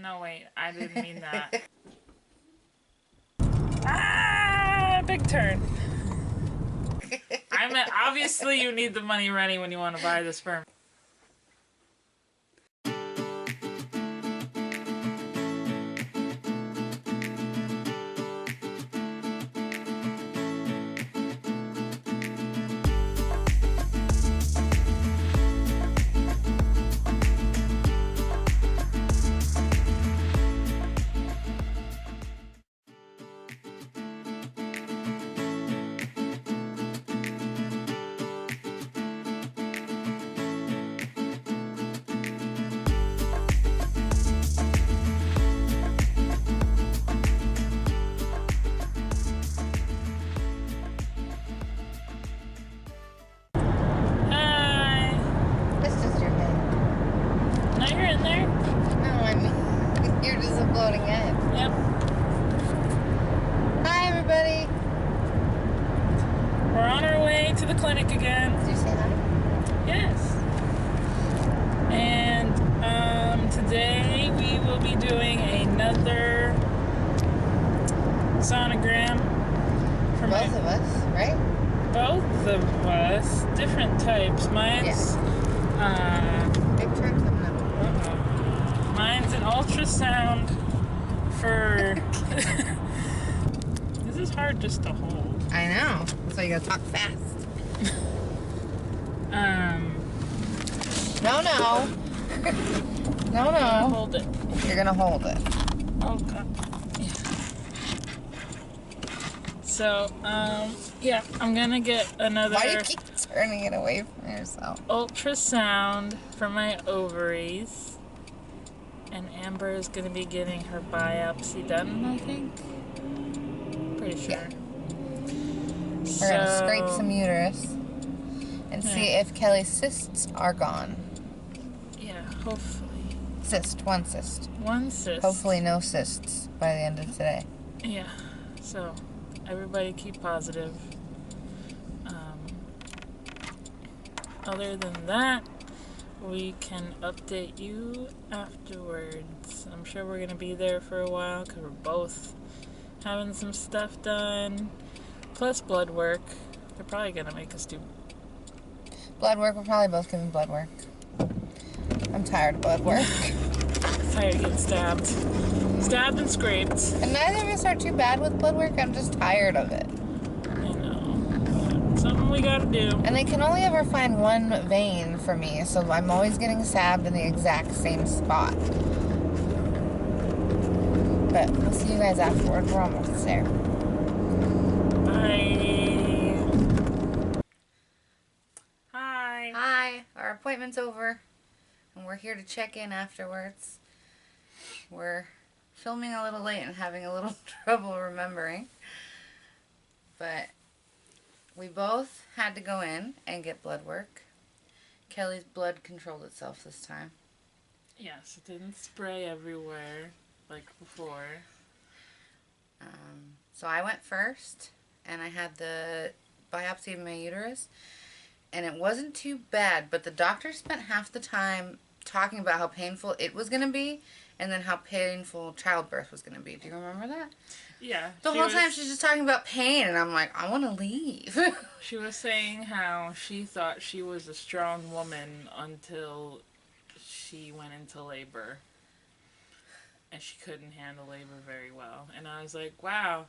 No, wait. I didn't mean that. Ah! Big turn. I meant, obviously you need the money ready when you want to buy the sperm. To the clinic again. Did you say hi? Yes. And today we will be doing another sonogram for both of us, right? Both of us, different types. Mine's big turn coming up. Mine's an ultrasound for. This is hard just to hold. I know. That's why you gotta talk fast. No. No. Hold it. You're gonna hold it. Oh god. Yeah. So, yeah, I'm gonna get another. Why do you keep turning it away from yourself? Ultrasound for my ovaries. And Amber is gonna be getting her biopsy done, I think. Pretty sure. Yeah. We're gonna scrape some uterus and see if Kelly's cysts are gone. Yeah, hopefully. One cyst. One cyst. Hopefully no cysts by the end of today. Yeah, so everybody keep positive. Other than that, we can update you afterwards. I'm sure we're gonna be there for a while because we're both having some stuff done. Plus blood work. They're probably gonna make us do blood work. We're probably both giving blood work. I'm tired of blood work. Tired of getting stabbed. Stabbed and scraped. And neither of us are too bad with blood work. I'm just tired of it. I know. Yeah, something we gotta do. And they can only ever find one vein for me, so I'm always getting stabbed in the exact same spot. But we'll see you guys afterward. We're almost there. Hi. Our appointment's over, and we're here to check in afterwards. We're filming a little late and having a little trouble remembering, but we both had to go in and get blood work. Kelly's blood controlled itself this time. Yes, it didn't spray everywhere like before. So I went first, and I had the biopsy of my uterus, and it wasn't too bad, but the doctor spent half the time talking about how painful it was going to be, and then how painful childbirth was going to be. Do you remember that? Yeah. The whole time she's just talking about pain, and I'm like, I want to leave. She was saying how she thought she was a strong woman until she went into labor. And she couldn't handle labor very well. And I was like, wow,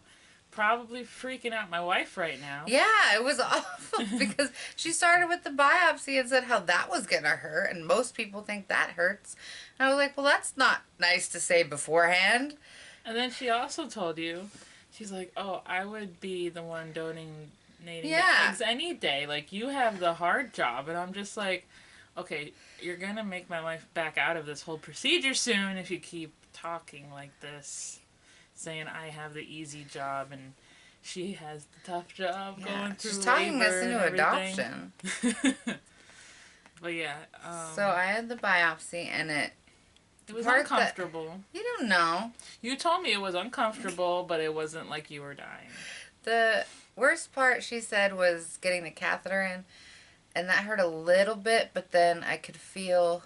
probably freaking out my wife right now. Yeah, it was awful because she started with the biopsy and said how that was going to hurt, and most people think that hurts. And I was like, well, that's not nice to say beforehand. And then she also told you, she's like, oh, I would be the one donating the eggs any day. Like, you have the hard job. And I'm just like, okay, you're going to make my wife back out of this whole procedure soon if you keep talking like this, saying I have the easy job and she has the tough job going through she's talking labor us into adoption. But yeah. So I had the biopsy, and it was uncomfortable. You don't know. You told me it was uncomfortable, but it wasn't like you were dying. The worst part, she said, was getting the catheter in, and that hurt a little bit, but then I could feel,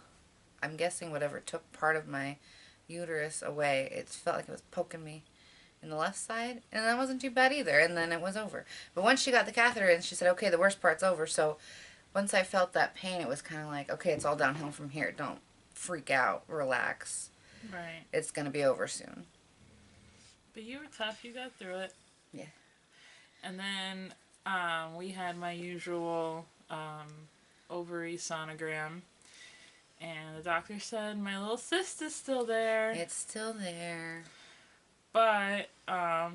I'm guessing whatever took part of my uterus away, it felt like it was poking me in the left side, and that wasn't too bad either, and then it was over. But once she got the catheter in, she said, okay, the worst part's over. So once I felt that pain, it was kind of like, okay, it's all downhill from here. Don't freak out. Relax. Right. It's going to be over soon. But you were tough. You got through it. Yeah. And then we had my usual ovary sonogram. And the doctor said my little cyst is still there. It's still there. But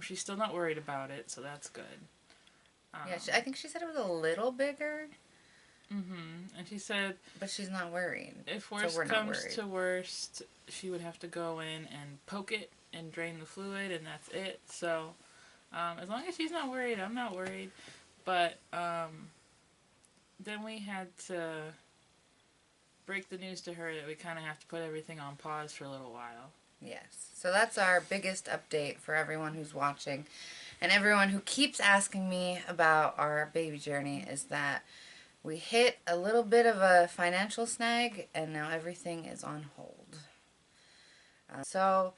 she's still not worried about it, so that's good. Yeah, I think she said it was a little bigger. Mm-hmm. And she said... But she's not worried. If worst comes to worst, she would have to go in and poke it and drain the fluid, and that's it. So, as long as she's not worried, I'm not worried. But then we had to break the news to her that we kind of have to put everything on pause for a little while. Yes. So that's our biggest update for everyone who's watching. And everyone who keeps asking me about our baby journey is that we hit a little bit of a financial snag, and now everything is on hold. So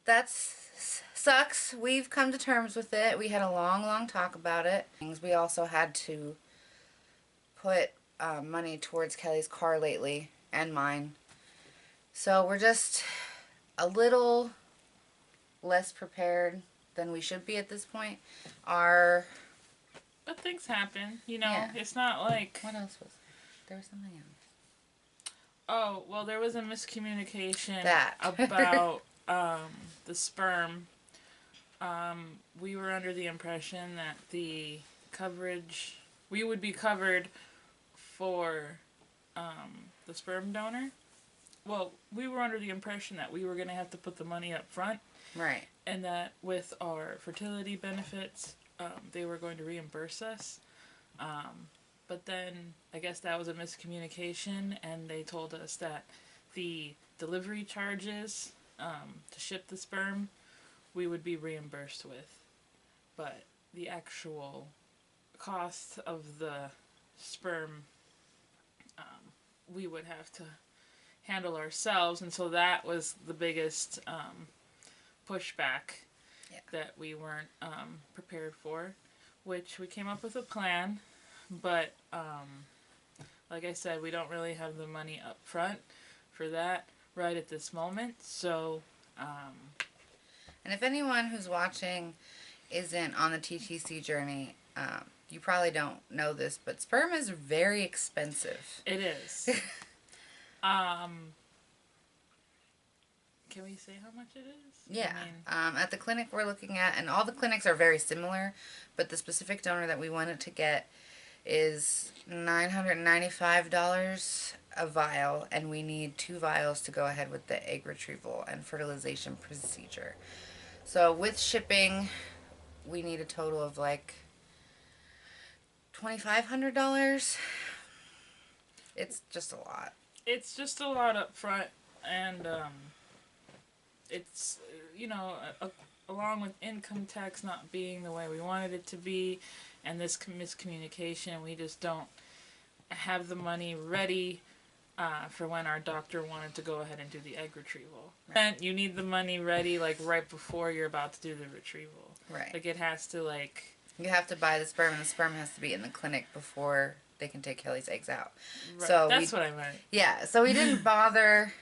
that sucks. We've come to terms with it. We had a long talk about it. We also had to put money towards Kelly's car lately, and mine. So we're just a little less prepared than we should be at this point. But things happen, you know. Yeah. It's not like... What else was there? There was something else. Oh, well, there was a miscommunication about the sperm. We were under the impression that the coverage... We would be covered for the sperm donor. Well, we were under the impression that we were going to have to put the money up front. Right. And that with our fertility benefits, they were going to reimburse us. But then I guess that was a miscommunication, and they told us that the delivery charges to ship the sperm, we would be reimbursed with. But the actual cost of the sperm, we would have to handle ourselves, and so that was the biggest pushback that we weren't prepared for, which we came up with a plan, but like I said, we don't really have the money up front for that right at this moment, so and if anyone who's watching isn't on the TTC journey, you probably don't know this, but sperm is very expensive. It is. Can we say how much it is? Yeah. At the clinic we're looking at, and all the clinics are very similar, but the specific donor that we wanted to get is $995 a vial, and we need 2 vials to go ahead with the egg retrieval and fertilization procedure. So with shipping, we need a total of like $2,500. It's just a lot. It's just a lot up front, and it's, you know, along with income tax not being the way we wanted it to be, and this miscommunication, we just don't have the money ready for when our doctor wanted to go ahead and do the egg retrieval. And you need the money ready, like, right before you're about to do the retrieval. Right. Like, it has to, like... You have to buy the sperm, and the sperm has to be in the clinic before they can take Kelly's eggs out. Right. So that's what I meant. Yeah, so we didn't bother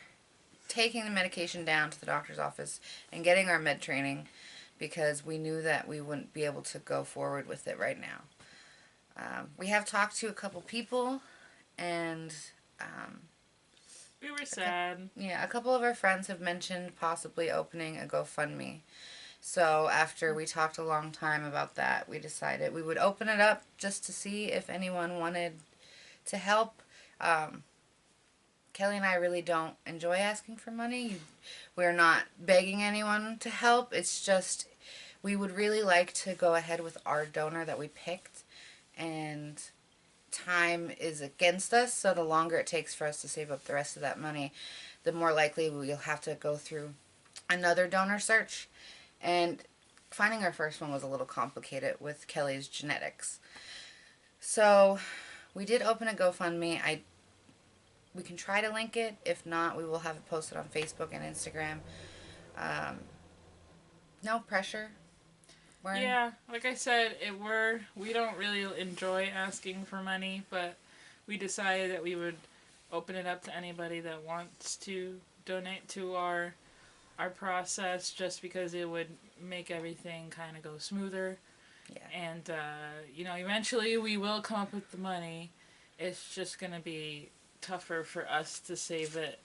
taking the medication down to the doctor's office and getting our med training because we knew that we wouldn't be able to go forward with it right now. We have talked to a couple people, and we were sad. A couple of our friends have mentioned possibly opening a GoFundMe. So after we talked a long time about that, we decided we would open it up just to see if anyone wanted to help. Kelly and I really don't enjoy asking for money. We're not begging anyone to help. It's just we would really like to go ahead with our donor that we picked, and time is against us, so the longer it takes for us to save up the rest of that money, the more likely we'll have to go through another donor search. And finding our first one was a little complicated with Kelly's genetics. So we did open a GoFundMe. I we can try to link it. If not, we will have it posted on Facebook and Instagram. No pressure. Yeah, like I said, we don't really enjoy asking for money, but we decided that we would open it up to anybody that wants to donate to our process, just because it would make everything kind of go smoother. Yeah. And eventually we will come up with the money. It's just gonna be tougher for us to save it.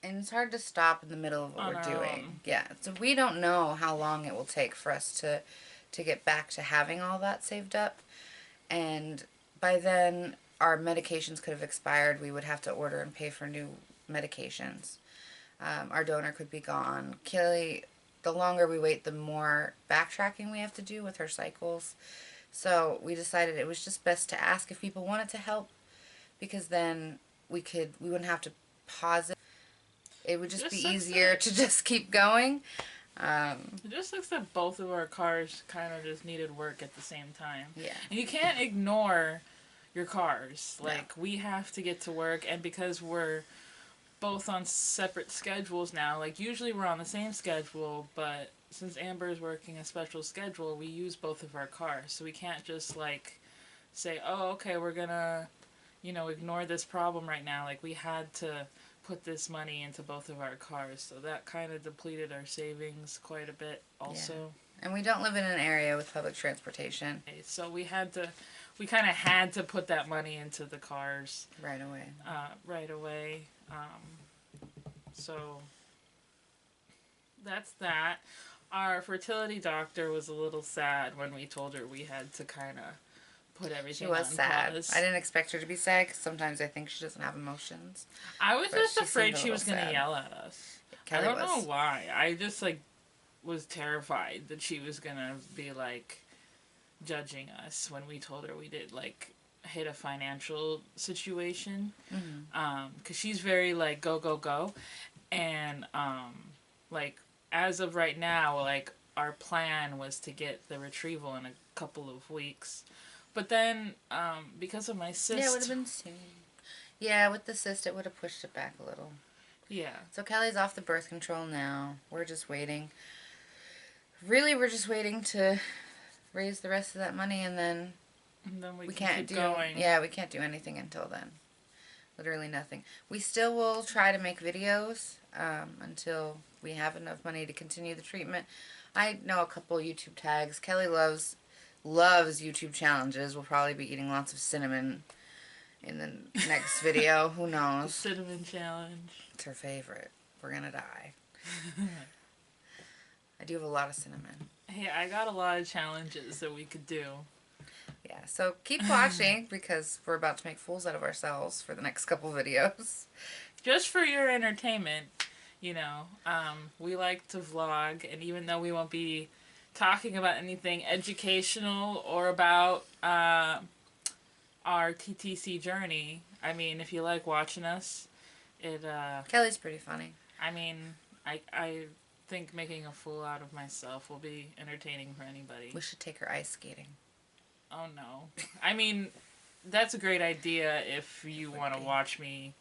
And it's hard to stop in the middle of what we're doing. Yeah. So we don't know how long it will take for us to get back to having all that saved up. And by then, our medications could have expired. We would have to order and pay for new medications. Our donor could be gone. Kelly, the longer we wait, the more backtracking we have to do with her cycles. So we decided it was just best to ask if people wanted to help, because then we wouldn't have to pause it. It would just be easier to just keep going. It just looks like both of our cars kind of just needed work at the same time. Yeah. And you can't ignore your cars. Like, we have to get to work, and because we're both on separate schedules now, like, usually we're on the same schedule, but since Amber's working a special schedule, we use both of our cars. So we can't just, like, say, oh, okay, we're gonna, ignore this problem right now. Like, we had to put this money into both of our cars, so that kind of depleted our savings quite a bit also. Yeah. And we don't live in an area with public transportation, so we kind of had to put that money into the cars right away. So that's that. Our fertility doctor was a little sad when we told her we had to kind of put everything on pause. She was sad. I didn't expect her to be sad, because sometimes I think she doesn't have emotions. I was just afraid she was going to yell at us. I don't know why. I just, was terrified that she was going to be, judging us when we told her we did, hit a financial situation. Because she's very, go, go, go. And, as of right now, our plan was to get the retrieval in a couple of weeks. But then, because of my cyst... Yeah, it would have been soon. Yeah, with the cyst, it would have pushed it back a little. Yeah. So Kelly's off the birth control now. We're just waiting. Really, we're just waiting to raise the rest of that money, and then we can't keep going. Yeah, we can't do anything until then. Literally nothing. We still will try to make videos until we have enough money to continue the treatment. I know a couple YouTube tags. Kelly loves YouTube challenges. We'll probably be eating lots of cinnamon in the next video. Who knows? Cinnamon challenge. It's her favorite. We're gonna die. I do have a lot of cinnamon. Hey, I got a lot of challenges that we could do. Yeah, so keep watching, because we're about to make fools out of ourselves for the next couple videos. Just for your entertainment, we like to vlog, and even though we won't be talking about anything educational or about our TTC journey, I mean, if you like watching us, Kelly's pretty funny. I mean, I think making a fool out of myself will be entertaining for anybody. We should take her ice skating. Oh no. I mean, that's a great idea if you want to watch me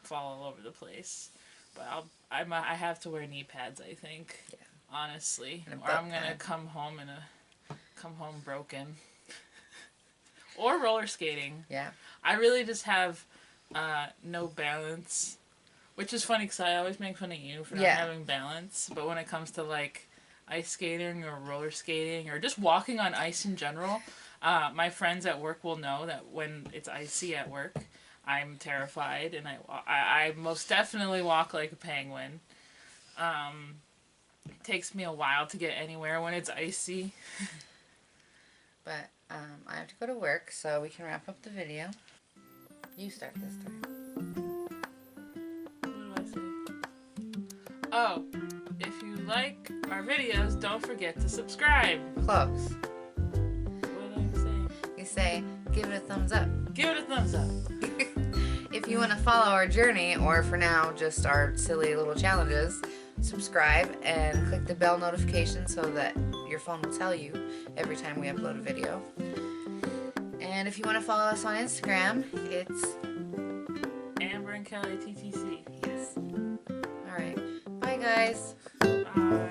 fall all over the place. But I have to wear knee pads, I think. Yeah. Honestly, or I'm gonna come home broken. Or roller skating. Yeah. I really just have no balance, which is funny because I always make fun of you for not having balance. But when it comes to ice skating or roller skating or just walking on ice in general, my friends at work will know that when it's icy at work, I'm terrified, and I most definitely walk like a penguin. It takes me a while to get anywhere when it's icy. But I have to go to work, so we can wrap up the video. You start this time. What do I say? Oh, if you like our videos, don't forget to subscribe. Close. What do I say? You say, give it a thumbs up. Give it a thumbs up. If you want to follow our journey, or for now, just our silly little challenges, subscribe and click the bell notification so that your phone will tell you every time we upload a video. And if you want to follow us on Instagram, it's Amber and Kelly TTC. Yes. All right. Bye, guys. Bye.